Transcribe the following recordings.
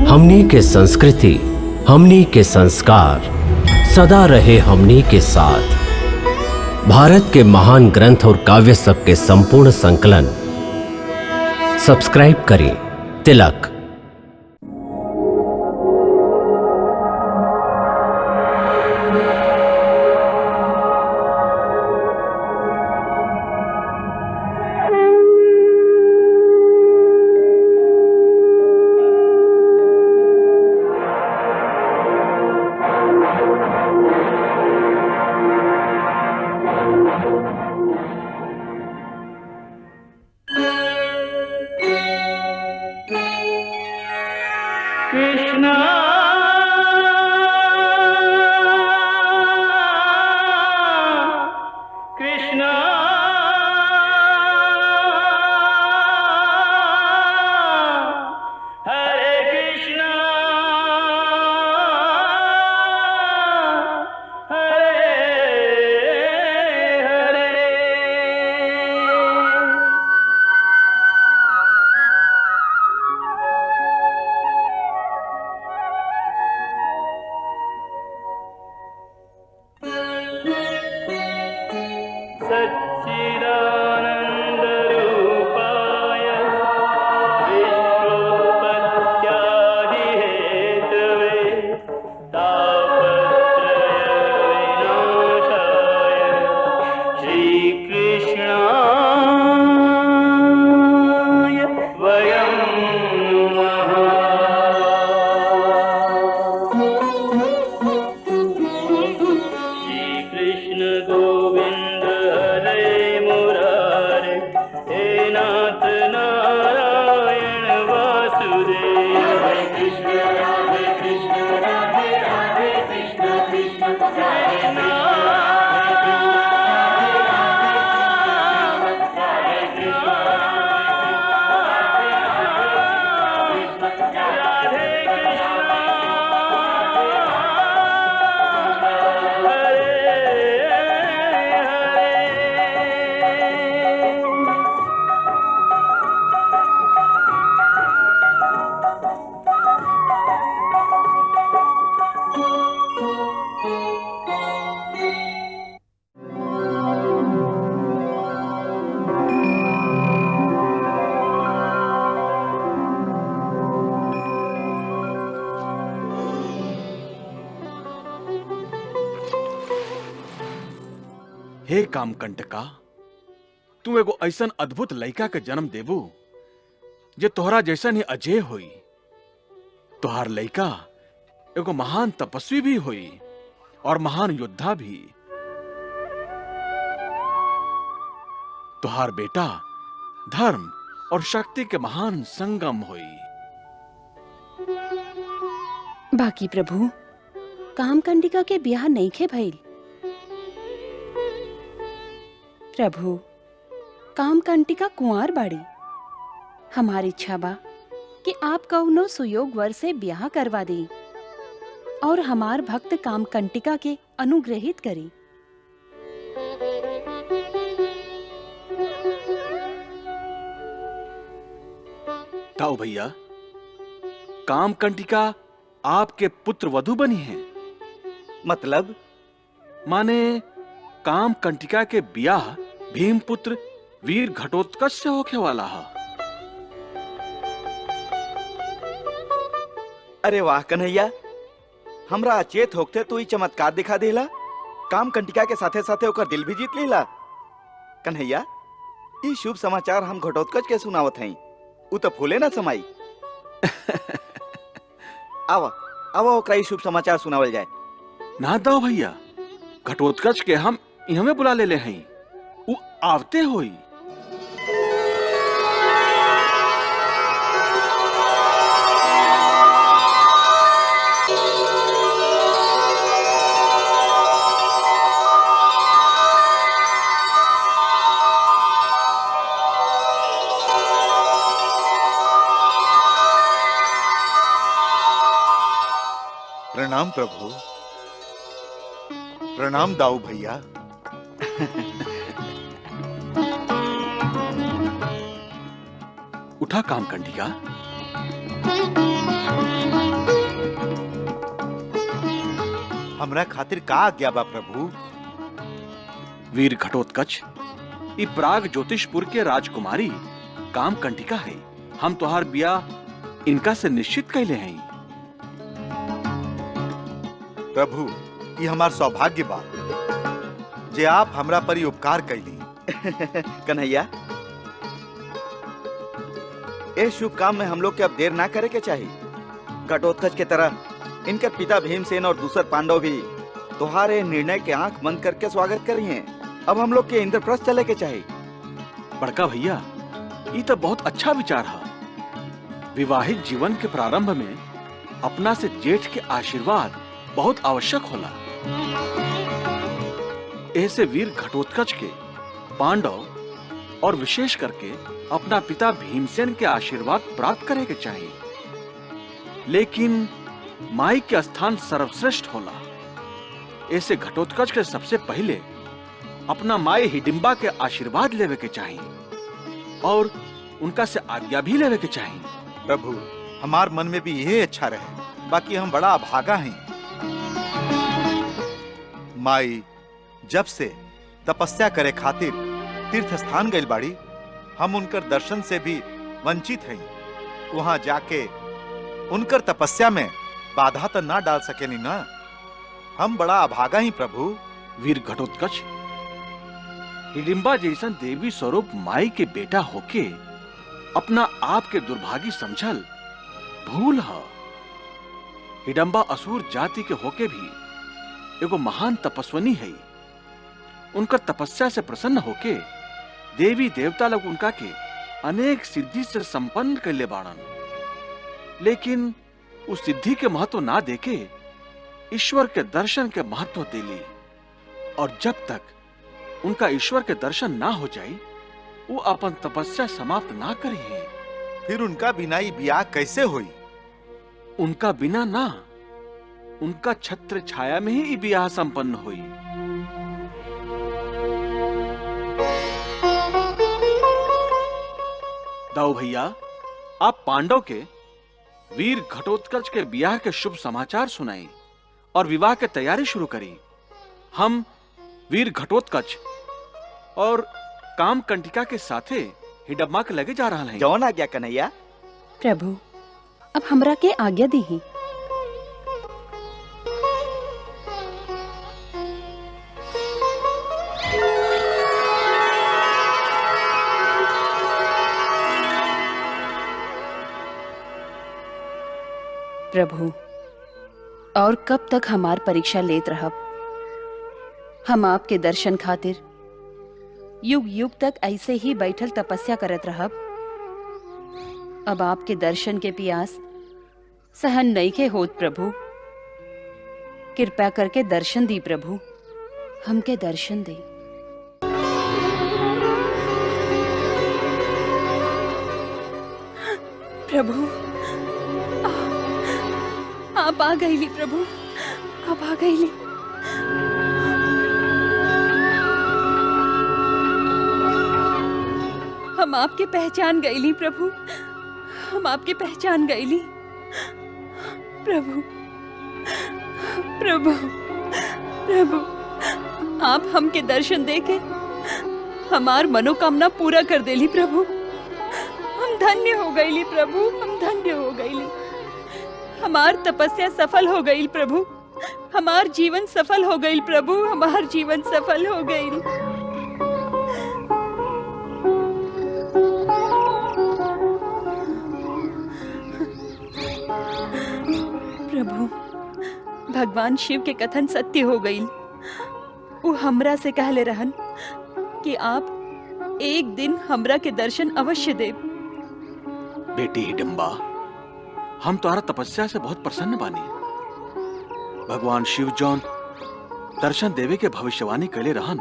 हमनी के संस्कृति, हमनी के संस्कार सदा रहे हमनी के साथ। भारत के महान ग्रंथ और काव्य सब के संपूर्ण संकलन सब्सक्राइब करें तिलक। कृष्णा कृष्णा हरे कृष्णा हरे हरे। सच्चिदानन्दरूपाय विश्वोत्पत्त्यादिहेतवे तापत्रयविनाशाय श्रीकृष्णाय वयं नमः। श्रीकृष्ण गोविंद हरे मुरारे, हे नाथ नारायण वासुदेव। हरे कृष्ण राधे राधे कृष्ण कृष्ण हरे हे कामकंटका, तू एगो ऐसन अद्भुत लइका के जन्म देबू जे तोहरा जैसन ही अजय होई। तोहार लइका एगो महान तपस्वी भी होई और महान योद्धा भी। तोहार बेटा धर्म और शक्ति के महान संगम होई। बाकी प्रभु, कामकंडिका के ब्याह नइखे भइल। प्रभु, कामकंटिका कुंवार बाड़ी। हमारी इच्छा बा कि आप कौनो सुयोग वर से ब्याह करवा दी और हमार भक्त कामकंटिका के अनुग्रहित करी। ताऊ भैया, कामकंटिका आपके पुत्र वधु बनी है। मतलब? माने कामकंटिका के ब्याह भीमपुत्र वीर घटोत्कच से होके वाला है। अरे वाह कन्हैया, हमरा अचेत होते तू ही चमत्कार दिखा देला। कामकंटिका के साथे साथे ओकर दिल भी जीत लेला। कन्हैया, ई शुभ समाचार हम घटोत्कच के सुनावत हई, उ तो फूले ना समाई। आवा आवा ओकरा ई शुभ समाचार सुनावल जाए। ना दाऊ भैया, घटोत्कच के हम इहमे बुला ले हई, उ आवते होई। प्रणाम प्रभु। प्रणाम दाऊ भैया। उठा कामकंटिका। हमरा खातिर का आज्ञा बा प्रभु? वीर घटोत्कच, ई प्राग ज्योतिषपुर के राजकुमारी कामकंटिका है। हम तोहार बियाह इनका से निश्चित कैले हैं। प्रभु, ये हमार सौभाग्य बा जे आप हमरा पर ही उपकार कैली। कन्हैया, इस शुभ काम में हम लोग के अब देर ना करे के चाहिए। घटोत्कच के तरह इनके पिता भीमसेन और दूसर पांडव भी तुम्हारे निर्णय के आंख बंद करके स्वागत कर रही हैं। अब हम लोग के इंद्रप्रस्थ चले के चाहिए। बड़का भैया, ये तो बहुत अच्छा विचार है। विवाहित जीवन के प्रारंभ में अपना से जेठ के आशीर्वाद बहुत आवश्यक होला। ऐसे वीर घटोत्कच के पांडव और विशेष करके अपना पिता भीमसेन के आशीर्वाद प्राप्त करे के चाहिए। लेकिन माई के स्थान सर्वश्रेष्ठ होला। ऐसे घटोत्कच के सबसे पहले अपना माई हिडिंबा के आशीर्वाद लेवे के चाहिए और उनका से आज्ञा भी लेवे के चाहिए। प्रभु, हमार मन में भी यही अच्छा रहे, बाकी हम बड़ा अभागा हैं। माई जब से तपस्या करे खातिर तीर्थ स्थान गइल बाड़ी, हम उनकर दर्शन से भी वंचित हैं। वहां जाके उनकर तपस्या में बाधा तो ना डाल सकेनी ना। हम बड़ा अभागा ही प्रभु। वीर घटोत्कच, हिडिंबा जैसन देवी स्वरूप माई के बेटा होके अपना आप के दुर्भागी समझल भूल है। हिडिंबा असुर जाति के होके भी एगो महान तपस्विनी है। उनकर तपस्या से प्रसन्न होके देवी देवता लोग उनका के अनेक सिद्धि से संपन्न कैले बाड़न। लेकिन उस सिद्धि के महत्व ना देके ईश्वर के दर्शन के महत्व देली। और जब तक उनका ईश्वर के दर्शन ना हो जाए, वो अपन तपस्या समाप्त ना करी है। फिर उनका बिना ही ब्याह कैसे हुई? उनका बिना ना, उनका छत्र छाया में ही ब्याह संपन्न हुई। दाऊ भैया, आप पांडव के वीर घटोत्कच के ब्याह के शुभ समाचार सुनाई और विवाह की तैयारी शुरू करी। हम वीर घटोत्कच और कामकंटिका के साथे हिडिंबा के लगे जा रहा हैं। जौन आज्ञा कन्हैया। प्रभु, अब हमरा के आज्ञा दी। प्रभु, और कब तक हमार परीक्षा लेत रहब? हम आपके दर्शन खातिर युग युग तक ऐसे ही बैठल तपस्या करत रहब। अब आपके दर्शन के प्यास सहन नहीं के होत प्रभु। कृपया करके दर्शन दी प्रभु, हमके दर्शन दे। प्रभु, आप आ गईली प्रभु, आप आ गईली। हम आपके पहचान गईली प्रभु, हम आपके पहचान गईली। प्रभु, प्रभु, प्रभु, आप हमके दर्शन देके हमार मनोकामना पूरा कर देली प्रभु। हम धन्य हो गईली प्रभु, हम धन्य हो गईली। हमार तपस्या सफल हो गई प्रभु, हमार जीवन सफल हो गई प्रभु, हमार जीवन सफल हो गई। प्रभु, भगवान शिव के कथन सत्य हो गई। वो हमरा से कहले रहन कि आप एक दिन हमरा के दर्शन अवश्य दे। बेटी हिडिंबा, हम तुम्हारा तपस्या से बहुत प्रसन्न बानी। भगवान शिव जौन दर्शन देवे के भविष्यवाणी कैले रहन,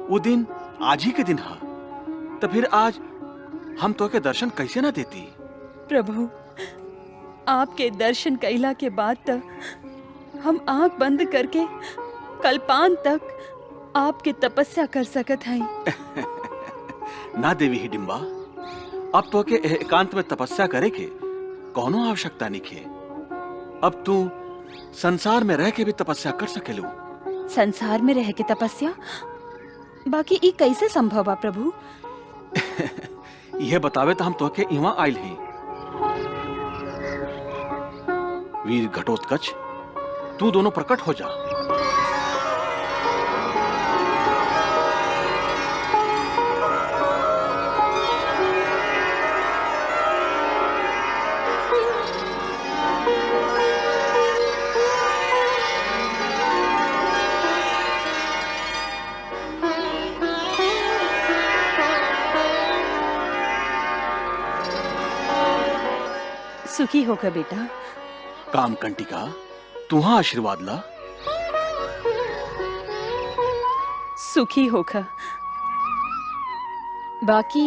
वो दिन आज ही के दिन है। तो फिर आज हम तो के दर्शन कैसे ना देती? प्रभु, आपके दर्शन कैला के बाद तक हम आंख बंद करके कल्पांत तक आपके तपस्या कर सकत हैं। ना देवी हिडिंबा, अब तो के एकांत में तपस्या करे के कोनो आवश्यकता नहीं है। अब तू संसार में रह के भी तपस्या कर सकेलू। संसार में रह के तपस्या, बाकी ई कैसे संभव बा प्रभु? यह बतावे तो हम तोहके इहाँ आयल ही। वीर घटोत्कच, तू दोनों प्रकट हो जा। सुखी होकर बेटा। काम कंटिका, तुहा आशीर्वाद ला। सुखी होकर। बाकी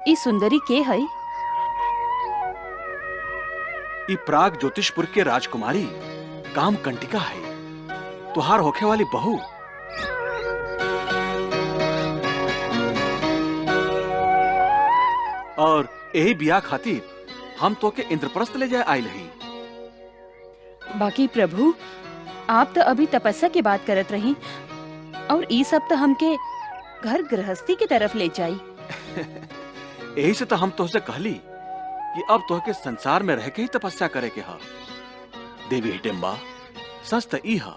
ई सुंदरी के है? ई प्राग ज्योतिषपुर के राजकुमारी काम कंटिका है, तुहार होखे वाली बहू। और यही बिया खातिर हम तो के इंद्रप्रस्थ ले जाए आयल ही। बाकी प्रभु, आप तो अभी तपस्या की बात करत रही और ई सब तो हमके घर गृहस्थी की तरफ ले जाई। यही से तो हम तुझसे कहली कि अब तो के संसार में रह के ही तपस्या करे के हा। देवी हिडिंबा, सच तो ई हा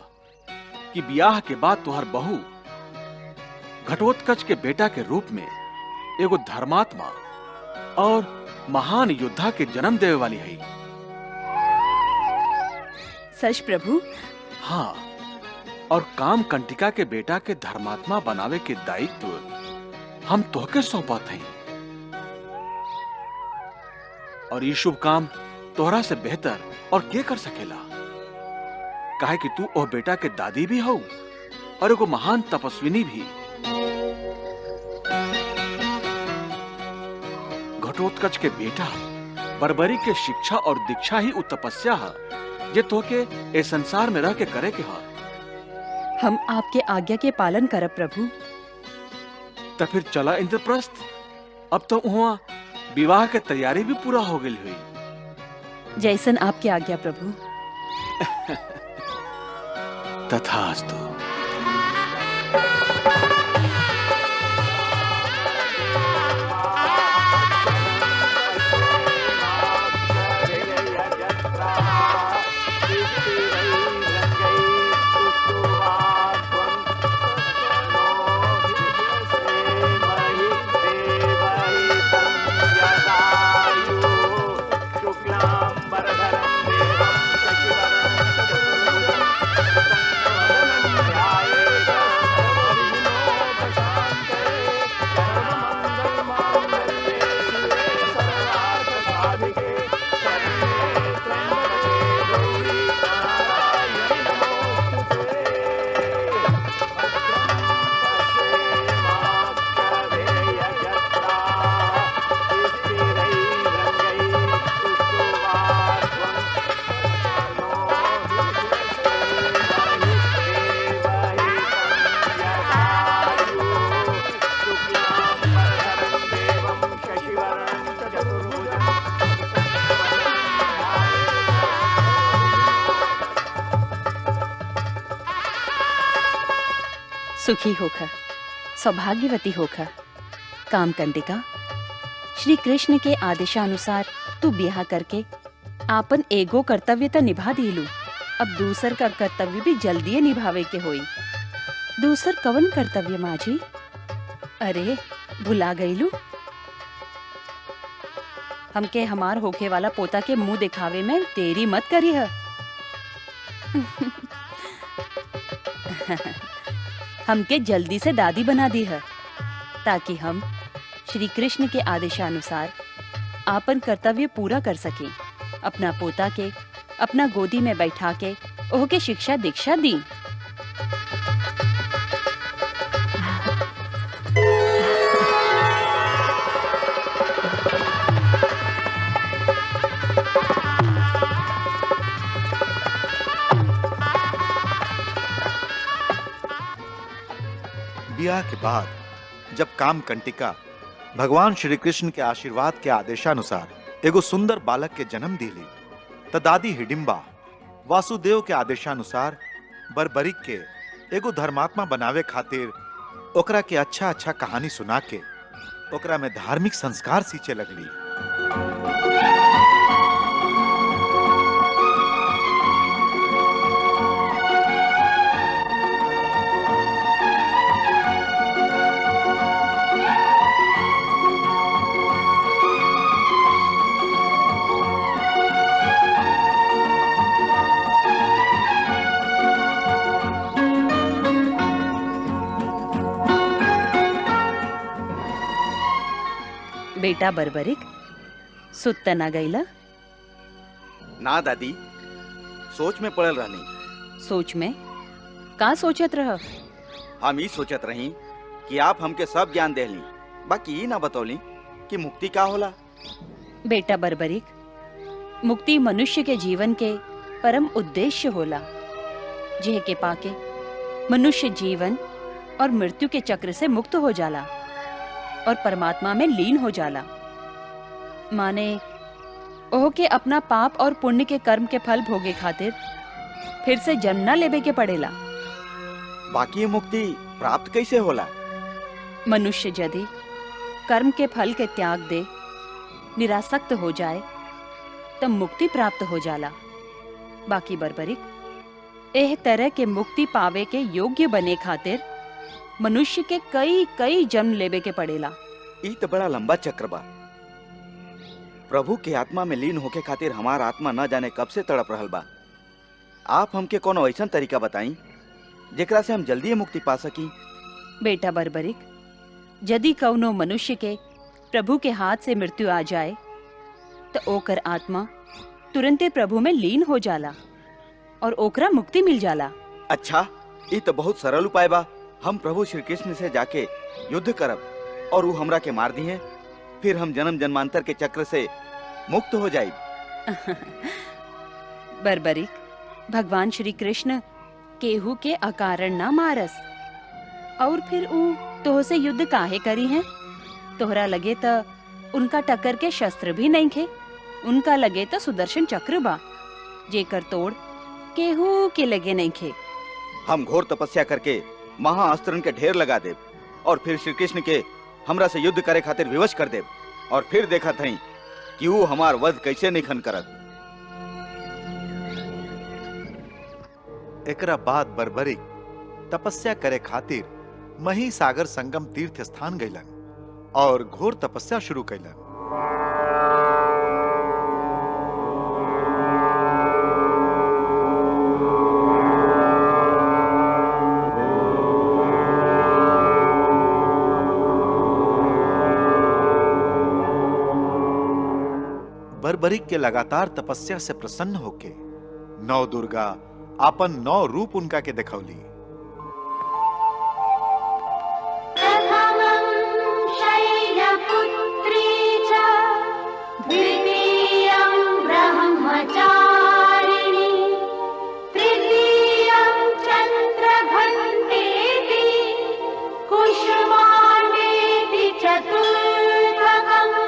कि ब्याह के बाद तुहार बहू घटोत्कच के बेटा के रूप में एगो धर्मात्मा और महान योद्धा के जन्म देवे वाली है। सच प्रभु? हाँ, और काम कंटिका के बेटा के धर्मात्मा बनावे के दायित्व हम तोहके सौंपत हैं। और ये शुभ काम तोहरा से बेहतर और के कर सकेला, काहे कि तू ओ बेटा के दादी भी हो और एगो महान तपस्विनी भी। घटोत्कच के बेटा बर्बरी के शिक्षा और दीक्षा ही उ तपस्या है जे तोके ए संसार में रह के करे के हा। हम आपके आज्ञा के पालन करब प्रभु। तो फिर चला इंद्रप्रस्थ। अब तो वहाँ विवाह के तैयारी भी पूरा हो गई हुई। जैसन आपकी आज्ञा प्रभु। तथास्तु। सुखी होकर, सौभाग्यवती होकर। काम कंटिका, श्री कृष्ण के आदेशानुसार तू ब्याह करके आपन एगो कर्तव्य तो निभा दिलू, अब दूसर का कर्तव्य भी जल्दी निभावे के होई। दूसर कवन कर्तव्य माजी? अरे भुला गईलू? हमके हमार होके वाला पोता के मुंह दिखावे में तेरी मत करी है। हमके जल्दी से दादी बना दी है, ताकि हम श्री कृष्ण के आदेशानुसार आपन कर्तव्य पूरा कर सकें। अपना पोता के अपना गोदी में बैठा के ओके शिक्षा दीक्षा दी। ब्याह के बाद जब काम कंटिका भगवान श्री कृष्ण के आशीर्वाद के आदेशानुसार एगो सुंदर बालक के जन्म दिली, त दादी हिडिंबा वासुदेव के आदेशानुसार बर्बरिक के एगो धर्मात्मा बनावे खातिर ओकरा के अच्छा अच्छा कहानी सुना के ओकरा में धार्मिक संस्कार सींचे लगली। बेटा बर्बरिक, सुत ना गईला? ना दादी, सोच में पड़ल रहनी। सोच में का सोचत रह? हम ही सोचत रही कि आप हमके सब ज्ञान देहली, बाकी ये ना बतौली कि मुक्ति का होला। बेटा बर्बरिक, मुक्ति मनुष्य के जीवन के परम उद्देश्य होला, जेह के पाके मनुष्य जीवन और मृत्यु के चक्र से मुक्त हो जाला और परमात्मा में लीन हो जाला। माने ओह के अपना पाप और पुण्य के कर्म के फल भोगे खातिर फिर से जन्म न लेबे के पड़ेला। बाकी ये मुक्ति प्राप्त कैसे होला? मनुष्य यदि कर्म के फल के त्याग दे, निरासक्त हो जाए, तब मुक्ति प्राप्त हो जाला। बाकी बर्बरिक, एह तरह के मुक्ति पावे के योग्य बने खातिर मनुष्य के कई कई जन्म लेबे के पड़ेला। ई तो बड़ा लंबा चक्र बा। प्रभु के आत्मा में लीन होके खातिर हमार आत्मा न जाने कब से तड़प रहल बा। आप हमके कोनो ऐसा तरीका बताई जेकरा से हम जल्दी मुक्ति पा सकी। बेटा बर्बरिक, यदि कौनो मनुष्य के प्रभु के हाथ से मृत्यु आ जाए तो ओकर आत्मा तुरंते प्रभु में लीन हो जाला और ओकरा मुक्ति मिल जाला। अच्छा, ये तो बहुत सरल उपाय बा। हम प्रभु श्री कृष्ण से जाके युद्ध करब और वो हमरा के मार दी है, फिर हम जन्म जन्मांतर के चक्र से मुक्त हो जाए। बर्बरिक, भगवान श्री कृष्ण केहू के अकारण ना मारस, और फिर ऊ तोह से युद्ध काहे करी है? तोहरा लगे त उनका टक्कर के शस्त्र भी नहीं खे। उनका लगे त सुदर्शन चक्र बा, जेकर तोड़ केहू के लगे नहीं खे। हम घोर तपस्या करके महाअस्त्रन के ढेर लगा देब और फिर श्री कृष्ण के हमरा से युद्ध करे खातिर विवश कर देब, और फिर देखा थई कि वो हमार वध कैसे निखन करत। एकरा बाद बर्बरिक तपस्या करे खातिर मही सागर संगम तीर्थ स्थान गईलन और घोर तपस्या शुरू कैलन। बर्बरिक के लगातार तपस्या से प्रसन्न होके नौ दुर्गा आपन 9 रूप उनका के दिखौली। प्रथमं शैलपुत्री च, द्वितीयं ब्रह्मचारिणी, तृतीयं चन्द्रघण्टेति, कुष्माण्डेति चतुर्थकम्।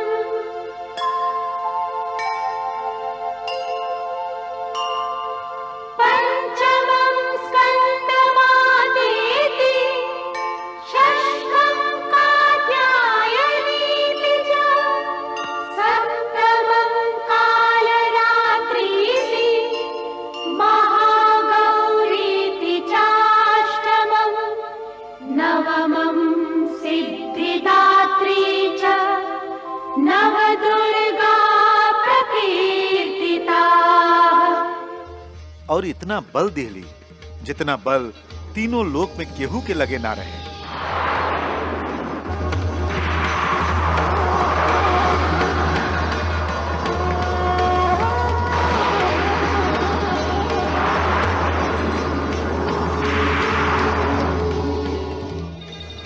पंचमं स्कन्दमातेति, षष्ठं कात्यायनीति च, सप्तमं कालरात्रीति, महागौरीति चाष्टमं, नवमं सिद्धिदात्री च, नवदुर्गा प्रकीर्तिताः। और इतना बल दिहली जितना बल तीनों लोक में केहू के लगे ना रहे।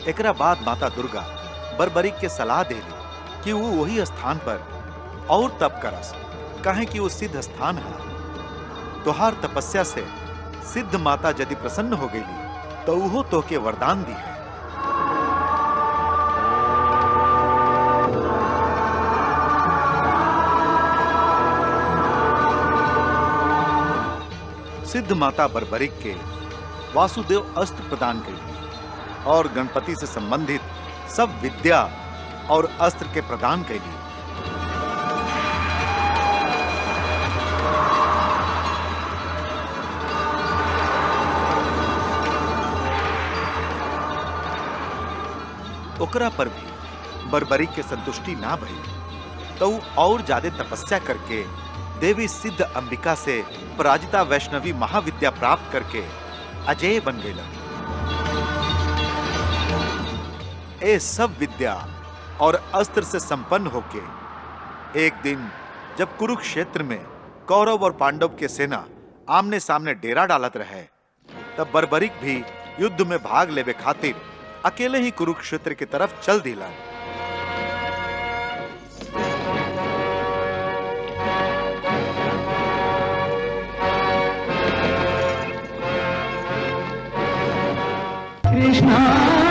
एकरा बाद माता दुर्गा बर्बरिक के सलाह देली कि वो वही स्थान पर और तप करस, काहे कि वो सिद्ध स्थान है। तोहार तपस्या से सिद्ध माता यदि प्रसन्न हो गई तो उहो तोहके वरदान दी है। सिद्ध माता बर्बरिक के वासुदेव अस्त्र प्रदान कैली और गणपति से संबंधित सब विद्या और अस्त्र के प्रदान कैली। ओकरा पर भी बर्बरिक के संतुष्टि ना भई तो ऊ और ज्यादा तपस्या करके देवी सिद्ध अंबिका से पराजिता वैष्णवी महाविद्या प्राप्त करके अजेय बन गई। ए सब विद्या और अस्त्र से संपन्न होके एक दिन जब कुरुक्षेत्र में कौरव और पांडव के सेना आमने सामने डेरा डालत रहे, तब बर्बरिक भी युद्ध में भाग लेवे खातिर अकेले ही कुरुक्षेत्र की तरफ चल दिला। कृष्णा